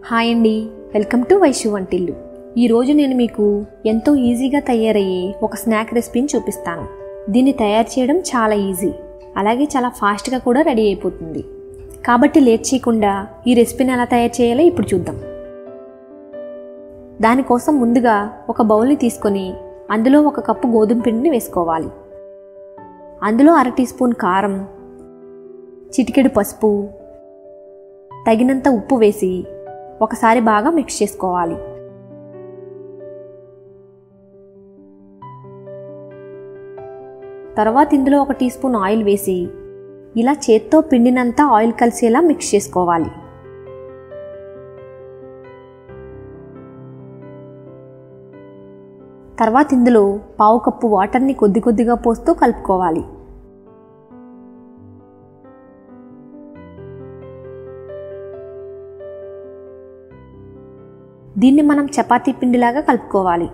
Hi అండి, welcome to Vaishu వంటిల్లు. ఈరోజు నేను మీకు ఎంతో ఈజీగా తయారయ్యే ఒక స్నాక్ రెసిపీని చూపిస్తాను. దీన్ని తయారు చేయడం చాలా ఈజీ, అలాగే చాలా ఫాస్ట్గా కూడా రెడీ అయిపోతుంది. కాబట్టి లేట్ చేయకుండా ఈ రెసిపీని ఎలా తయారు చేయాలో ఇప్పుడు చూద్దాం. దానికోసం ముందుగా ఒక బౌల్ని తీసుకొని అందులో 1 కప్పు గోధుమ పిండిని వేసుకోవాలి. అందులో 1/2 టీ స్పూన్ కారం, చిటికెడు పసుపు, తగినంత ఉప్పు వేసి ఒకసారి బాగా మిక్స్ చేసుకోవాలి. తర్వాత ఇందులో 1 టీ స్పూన్ ఆయిల్ వేసి ఇలా చేత్తో పిండినంతా ఆయిల్ కలిసేలా మిక్స్ చేసుకోవాలి. తర్వాత ఇందులో 1/2 కప్పు వాటర్ని కొద్ది కొద్దిగా పోస్తూ కలుపుకోవాలి. దీన్ని మనం చపాతీ పిండిలాగా కలుపుకోవాలి.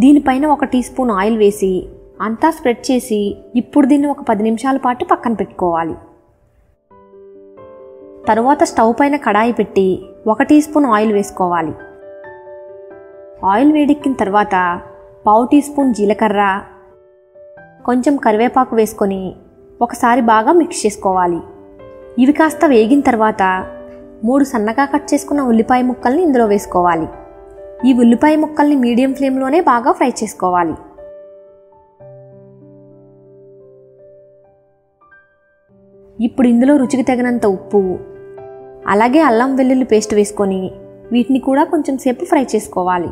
దీనిపైన 1 టీ స్పూన్ ఆయిల్ వేసి అంతా స్ప్రెడ్ చేసి ఇప్పుడు దీన్ని ఒక 10 నిమిషాల పాటు పక్కన పెట్టుకోవాలి. తరువాత స్టవ్ పైన కడాయి పెట్టి 1 టీ స్పూన్ ఆయిల్ వేసుకోవాలి. ఆయిల్ వేడెక్కిన తర్వాత 1/2 టీ స్పూన్ జీలకర్ర, కొంచెం కరివేపాకు వేసుకొని ఒకసారి బాగా మిక్స్ చేసుకోవాలి. ఇవి కాస్త వేగిన తర్వాత 3 సన్నగా కట్ చేసుకున్న ఉల్లిపాయ ముక్కల్ని ఇందులో వేసుకోవాలి. ఈ ఉల్లిపాయ ముక్కల్ని మీడియం ఫ్లేమ్లోనే బాగా ఫ్రై చేసుకోవాలి. ఇప్పుడు ఇందులో రుచికి తగినంత ఉప్పు, అలాగే అల్లం వెల్లుల్లి పేస్ట్ వేసుకొని వీటిని కూడా కొంచెం సేపు ఫ్రై చేసుకోవాలి.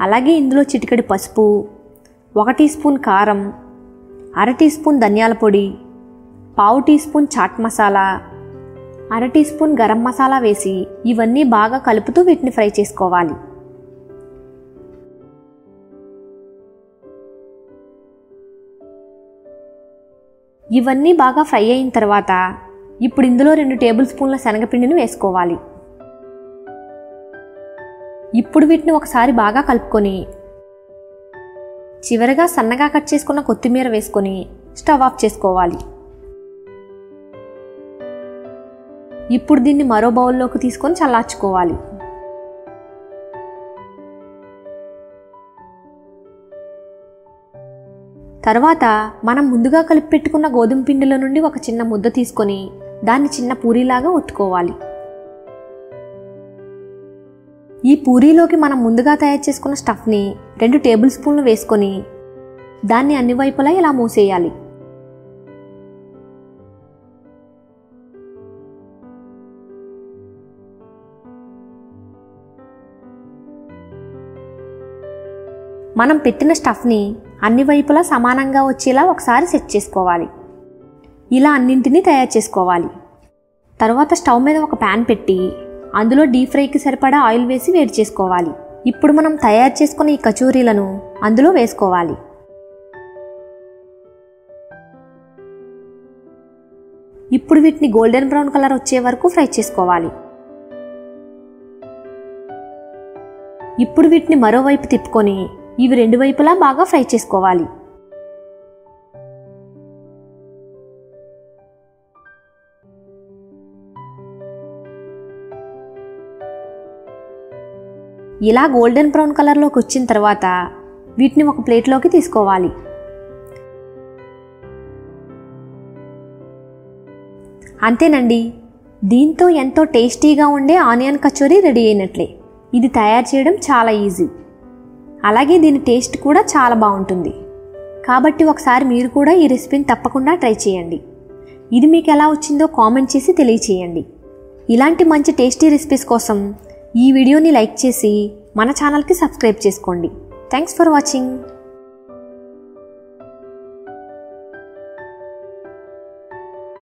అలాగే ఇందులో చిటికెడు పసుపు, 1 టీ స్పూన్ కారం, 1/2 టీ స్పూన్ ధనియాల పొడి, 1/2 teaspoon chaat masala, 1/2 teaspoon garam masala వేసి ఇవన్నీ బాగా కలుపుతూ వీటిని ఫ్రై చేసుకోవాలి. ఇవన్నీ బాగా ఫ్రై అయిన తర్వాత ఇప్పుడు ఇందులో 2 టేబుల్ స్పూన్ల శనగపిండిని వేసుకోవాలి. ఇప్పుడు వీటిని ఒకసారి బాగా కలుపుకొని చివరగా సన్నగా కట్ చేసుకున్న కొత్తిమీర వేసుకొని స్టవ్ ఆఫ్ చేసుకోవాలి. ఇప్పుడు దీన్ని మరో బౌల్లోకి తీసుకొని చల్లార్చుకోవాలి. తర్వాత మనం ముందుగా కలిపి పెట్టుకున్న గోధుమ పిండిలో నుండి ఒక చిన్న ముద్ద తీసుకొని దాన్ని చిన్న పూరీలాగా ఒత్తుకోవాలి. ఈ పూరీలోకి మనం ముందుగా తయారు చేసుకున్న స్టఫ్ని 2 టేబుల్ స్పూన్లు వేసుకొని దాన్ని అన్ని వైపులా ఇలా మూసేయాలి. మనం పెట్టిన స్టఫ్ని అన్ని వైపులా సమానంగా వచ్చేలా ఒకసారి సెట్ చేసుకోవాలి. ఇలా అన్నింటినీ తయారు చేసుకోవాలి. తర్వాత స్టవ్ మీద ఒక ప్యాన్ పెట్టి అందులో డీప్ ఫ్రైకి సరిపడా ఆయిల్ వేసి వేడి చేసుకోవాలి. ఇప్పుడు మనం తయారు చేసుకున్న ఈ కచోరీలను అందులో వేసుకోవాలి. ఇప్పుడు వీటిని గోల్డెన్ బ్రౌన్ కలర్ వచ్చే వరకు ఫ్రై చేసుకోవాలి. ఇప్పుడు వీటిని మరోవైపు తిప్పుకొని ఇవి 2 వైపులా బాగా ఫ్రై చేసుకోవాలి. ఇలా గోల్డెన్ బ్రౌన్ కలర్లోకి వచ్చిన తర్వాత వీటిని ఒక ప్లేట్లోకి తీసుకోవాలి. అంతేనండి, దీంతో ఎంతో టేస్టీగా ఉండే ఆనియన్ కచోరీ రెడీ అయినట్లే. ఇది తయారు చేయడం చాలా ఈజీ, అలాగే దీని టేస్ట్ కూడా చాలా బాగుంటుంది. కాబట్టి ఒకసారి మీరు కూడా ఈ రెసిపీని తప్పకుండా ట్రై చేయండి. ఇది మీకు ఎలా వచ్చిందో కామెంట్ చేసి తెలియచేయండి. ఇలాంటి మంచి టేస్టీ రెసిపీస్ కోసం ఈ వీడియోని లైక్ చేసి మన ఛానల్కి సబ్స్క్రైబ్ చేసుకోండి. Thanks for watching.